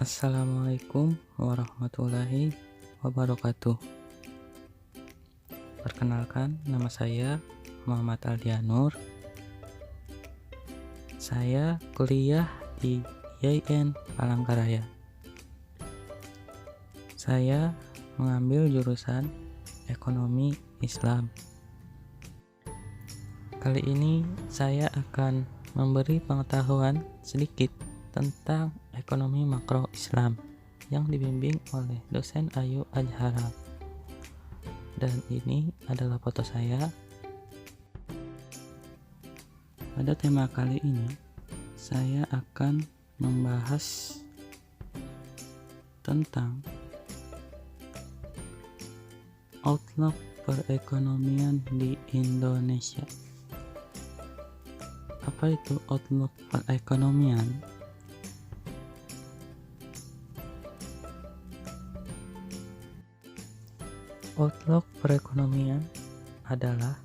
Assalamualaikum warahmatullahi wabarakatuh. Perkenalkan, nama saya Muhammad Aldianur. Saya kuliah di IAIN Palangkaraya. Saya mengambil jurusan Ekonomi Islam. Kali ini saya akan memberi pengetahuan sedikit tentang ekonomi makro Islam yang dibimbing oleh dosen Ayu Ajhara. Dan ini adalah foto saya. Pada tema kali ini saya akan membahas tentang outlook perekonomian di Indonesia. Apa itu outlook perekonomian? Outlook perekonomian adalah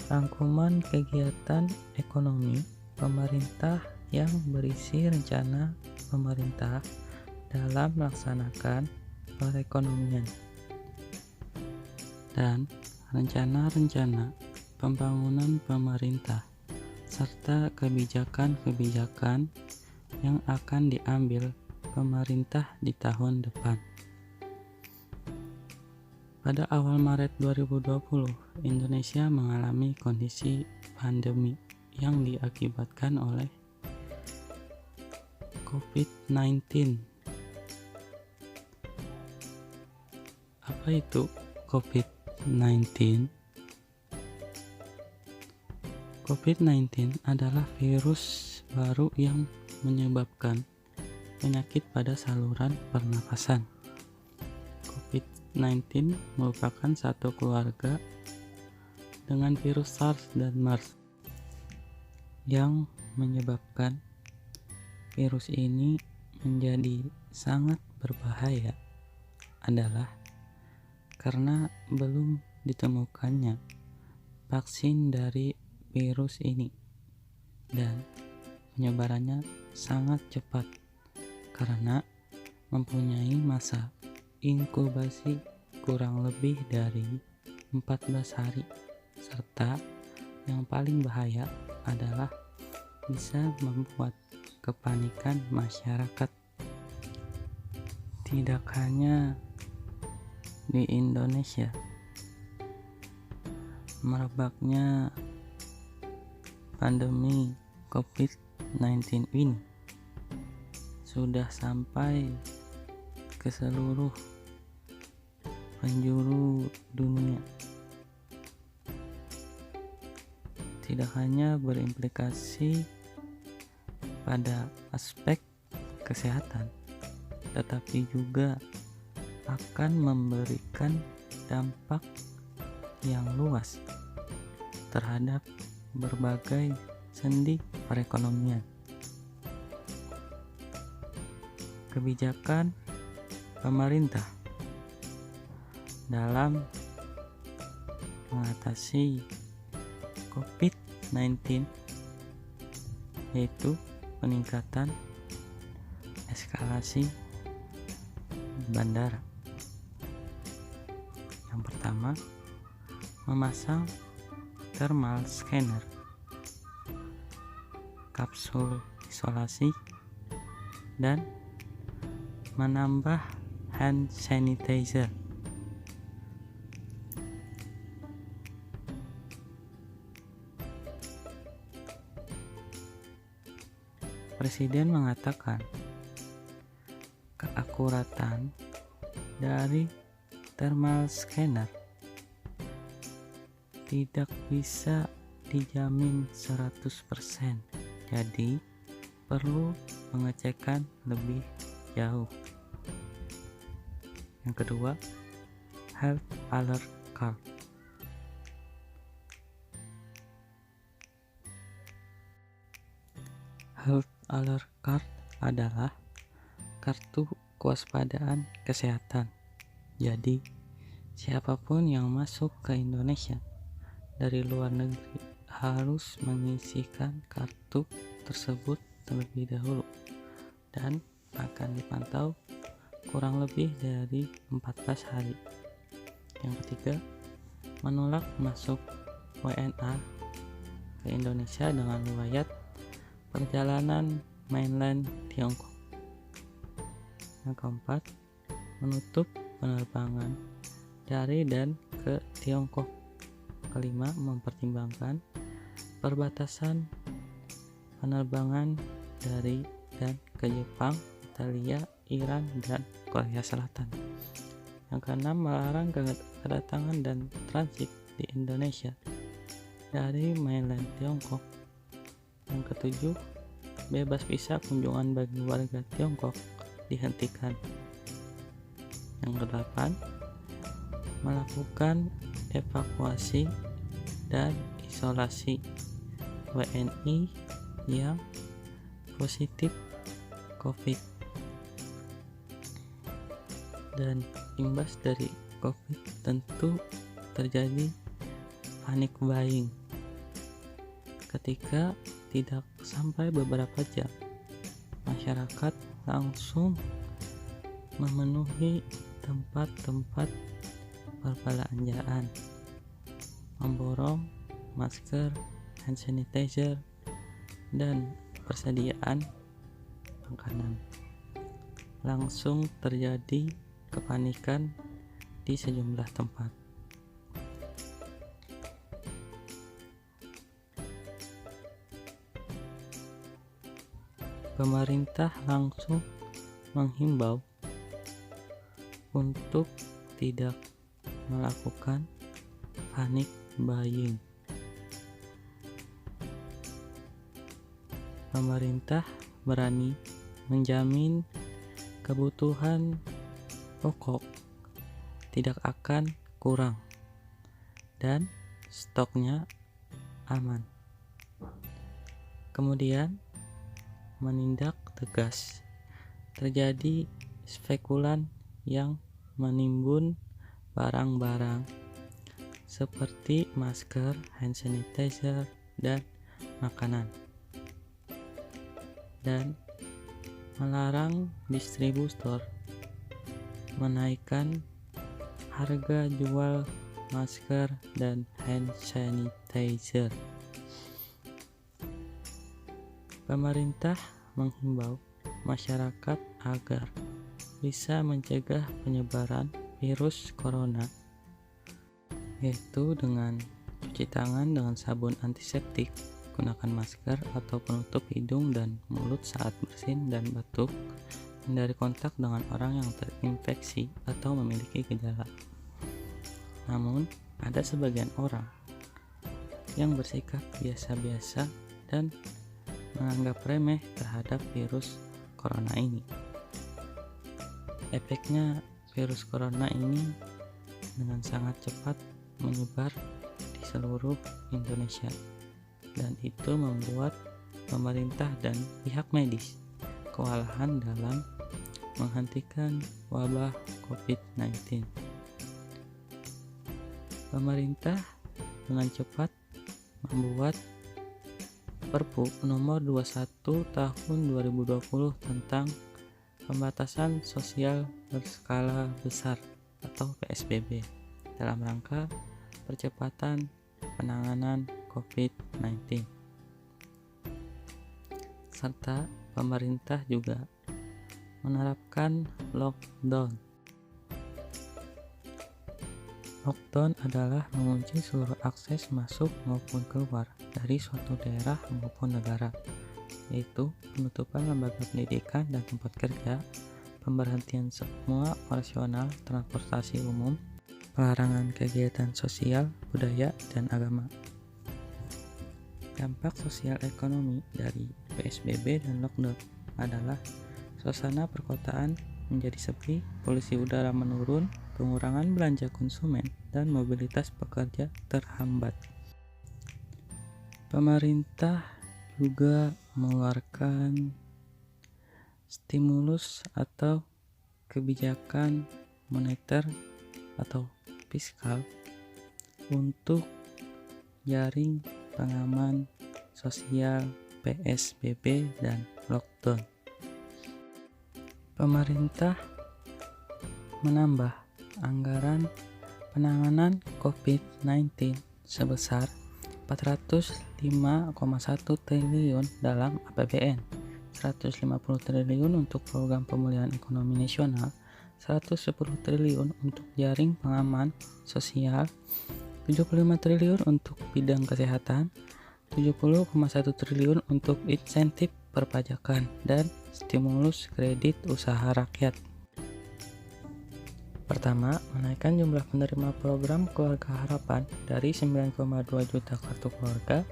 rangkuman kegiatan ekonomi pemerintah yang berisi rencana pemerintah dalam melaksanakan perekonomian dan rencana-rencana pembangunan pemerintah serta kebijakan-kebijakan yang akan diambil pemerintah di tahun depan. Pada awal Maret 2020, Indonesia mengalami kondisi pandemi yang diakibatkan oleh COVID-19. Apa itu COVID-19? COVID-19 adalah virus baru yang menyebabkan penyakit pada saluran pernapasan. COVID-19 merupakan satu keluarga dengan virus SARS dan MERS. Yang menyebabkan virus ini menjadi sangat berbahaya adalah karena belum ditemukannya vaksin dari virus ini dan penyebarannya sangat cepat karena mempunyai masa inkubasi kurang lebih dari 14 hari, serta yang paling bahaya adalah bisa membuat kepanikan masyarakat. Tidak hanya di Indonesia, merebaknya pandemi COVID-19 ini sudah sampai ke seluruh penjuru dunia. Tidak hanya berimplikasi pada aspek kesehatan, tetapi juga akan memberikan dampak yang luas terhadap berbagai sendi perekonomian. Kebijakan pemerintah dalam mengatasi COVID-19 yaitu peningkatan eskalasi bandara. Yang pertama, memasang thermal scanner, kapsul isolasi, dan menambah hand sanitizer. Presiden mengatakan keakuratan dari thermal scanner tidak bisa dijamin 100%, jadi perlu pengecekan lebih jauh. Yang kedua, health alert card. Health alert card adalah kartu kewaspadaan kesehatan. Jadi, siapapun yang masuk ke Indonesia dari luar negeri harus mengisikan kartu tersebut terlebih dahulu dan akan dipantau kurang lebih dari 14 hari. Yang ketiga, menolak masuk WNA ke Indonesia dengan riwayat perjalanan mainland Tiongkok. Yang keempat, menutup penerbangan dari dan ke Tiongkok. Kelima, mempertimbangkan perbatasan penerbangan dari dan ke Jepang, Italia, Iran, dan Korea Selatan. Yang keenam, melarang kedatangan dan transit di Indonesia dari mainland Tiongkok. Yang ketujuh, bebas visa kunjungan bagi warga Tiongkok dihentikan. Yang kedelapan, melakukan evakuasi dan isolasi WNI yang positif COVID. Dan imbas dari COVID tentu terjadi panic buying. Ketika tidak sampai beberapa jam, masyarakat langsung memenuhi tempat-tempat perbelanjaan, memborong masker, hand sanitizer, dan persediaan makanan. Langsung terjadi kepanikan di sejumlah tempat. Pemerintah langsung menghimbau untuk tidak melakukan panic buying. Pemerintah berani menjamin kebutuhan pokok tidak akan kurang dan stoknya aman. Kemudian menindak tegas terjadi spekulan yang menimbun barang-barang seperti masker, hand sanitizer, dan makanan, dan melarang distributor menaikkan harga jual masker dan hand sanitizer. Pemerintah menghimbau masyarakat agar bisa mencegah penyebaran virus corona, yaitu dengan cuci tangan dengan sabun antiseptik, gunakan masker atau penutup hidung dan mulut saat bersin dan batuk, hindari kontak dengan orang yang terinfeksi atau memiliki gejala. Namun, ada sebagian orang yang bersikap biasa-biasa dan menganggap remeh terhadap virus corona ini. Efeknya, virus corona ini dengan sangat cepat menyebar di seluruh Indonesia, dan itu membuat pemerintah dan pihak medis kewalahan dalam menghentikan wabah COVID-19. Pemerintah dengan cepat membuat Perpu nomor 21 tahun 2020 tentang pembatasan sosial berskala besar atau PSBB dalam rangka percepatan penanganan COVID-19. Serta pemerintah juga menerapkan lockdown. Lockdown adalah mengunci seluruh akses masuk maupun keluar dari suatu daerah maupun negara, yaitu penutupan lembaga pendidikan dan tempat kerja, pemberhentian semua operasional transportasi umum, pelarangan kegiatan sosial, budaya, dan agama. Dampak sosial ekonomi dari PSBB dan lockdown adalah suasana perkotaan menjadi sepi, polusi udara menurun, pengurangan belanja konsumen, dan mobilitas pekerja terhambat. Pemerintah juga mengeluarkan stimulus atau kebijakan moneter atau fiskal untuk jaring pengaman sosial PSBB dan lockdown. Pemerintah menambah anggaran penanganan COVID-19 sebesar 405,1 triliun dalam APBN, 150 triliun untuk program pemulihan ekonomi nasional, 110 triliun untuk jaring pengaman sosial, 75 triliun untuk bidang kesehatan, 70,1 triliun untuk insentif perpajakan dan stimulus kredit usaha rakyat. Pertama, menaikkan jumlah penerima program Keluarga Harapan dari 9,2 juta kartu keluarga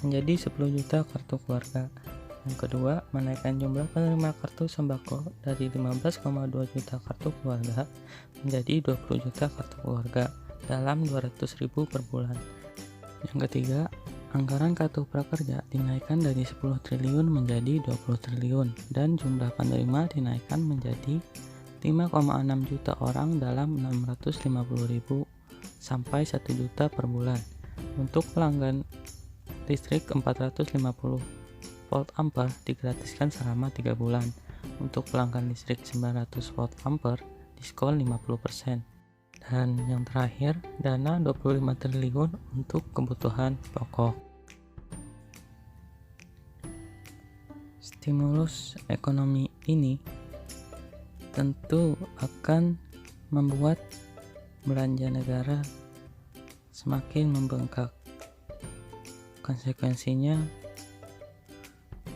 menjadi 10 juta kartu keluarga. Yang kedua, menaikkan jumlah penerima kartu sembako dari 15,2 juta kartu keluarga menjadi 20 juta kartu keluarga dalam 200.000 per bulan. Yang ketiga, anggaran kartu prakerja dinaikkan dari 10 triliun menjadi 20 triliun dan jumlah penerima dinaikkan menjadi 5,6 juta orang dalam 650.000 sampai 1 juta per bulan. Untuk pelanggan listrik 450 volt ampere digratiskan selama 3 bulan. Untuk pelanggan listrik 900 volt ampere diskon 50%. Dan yang terakhir, dana 25 triliun untuk kebutuhan pokok. Stimulus ekonomi ini tentu akan membuat belanja negara semakin membengkak. Konsekuensinya,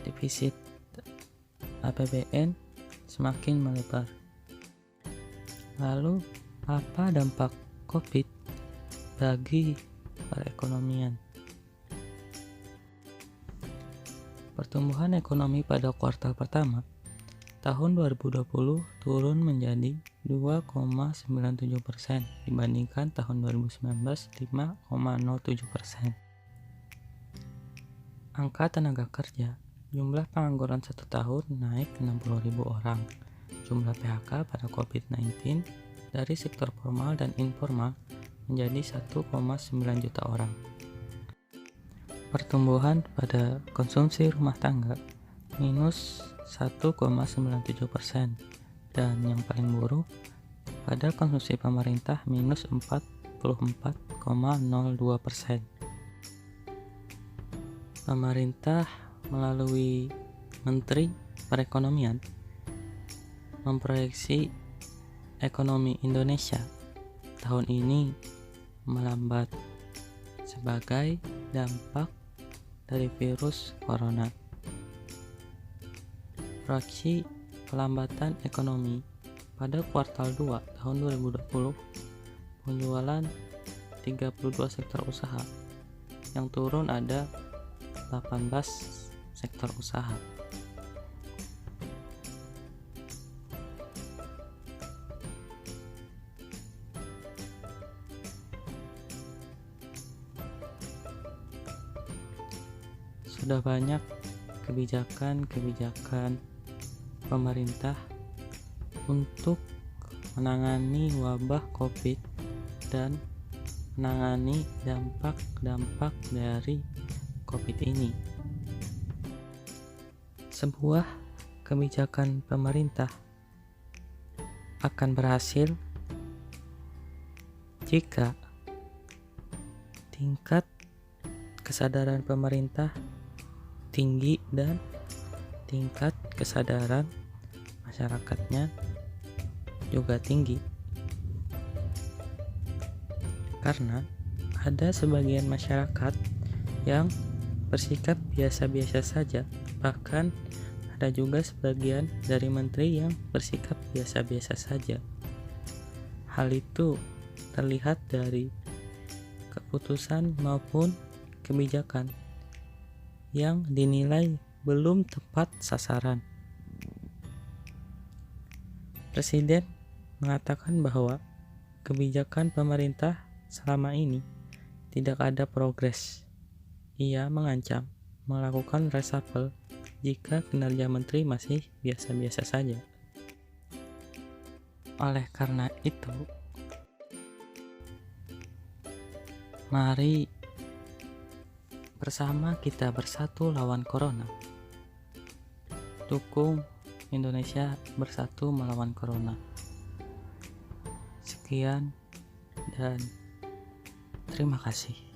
defisit APBN semakin melebar. Lalu, apa dampak COVID bagi perekonomian? Pertumbuhan ekonomi pada kuartal pertama tahun 2020 turun menjadi 2,97% dibandingkan tahun 2019 5,07%. Angka tenaga kerja, jumlah pengangguran 1 tahun naik 60.000 orang. Jumlah PHK pada COVID-19 dari sektor formal dan informal menjadi 1,9 juta orang. Pertumbuhan pada konsumsi rumah tangga minus 1,97%, dan yang paling buruk pada konsumsi pemerintah minus 44,02%. Pemerintah melalui Menteri Perekonomian memproyeksi ekonomi Indonesia tahun ini melambat sebagai dampak dari virus corona. Proyeksi pelambatan ekonomi pada kuartal 2 tahun 2020, penjualan 32 sektor usaha, yang turun ada 18 sektor usaha. Sudah banyak kebijakan pemerintah untuk menangani wabah COVID dan menangani dampak-dampak dari COVID ini. Sebuah kebijakan pemerintah akan berhasil jika tingkat kesadaran pemerintah tinggi dan tingkat kesadaran masyarakatnya juga tinggi, karena ada sebagian masyarakat yang bersikap biasa-biasa saja, bahkan ada juga sebagian dari menteri yang bersikap biasa-biasa saja. Hal itu terlihat dari keputusan maupun kebijakan yang dinilai belum tepat sasaran. Presiden mengatakan bahwa kebijakan pemerintah selama ini tidak ada progres. Ia mengancam melakukan reshuffle jika kinerja menteri masih biasa-biasa saja. Oleh karena itu, mari bersama kita bersatu lawan corona. Dukung Indonesia bersatu melawan corona. Sekian dan terima kasih.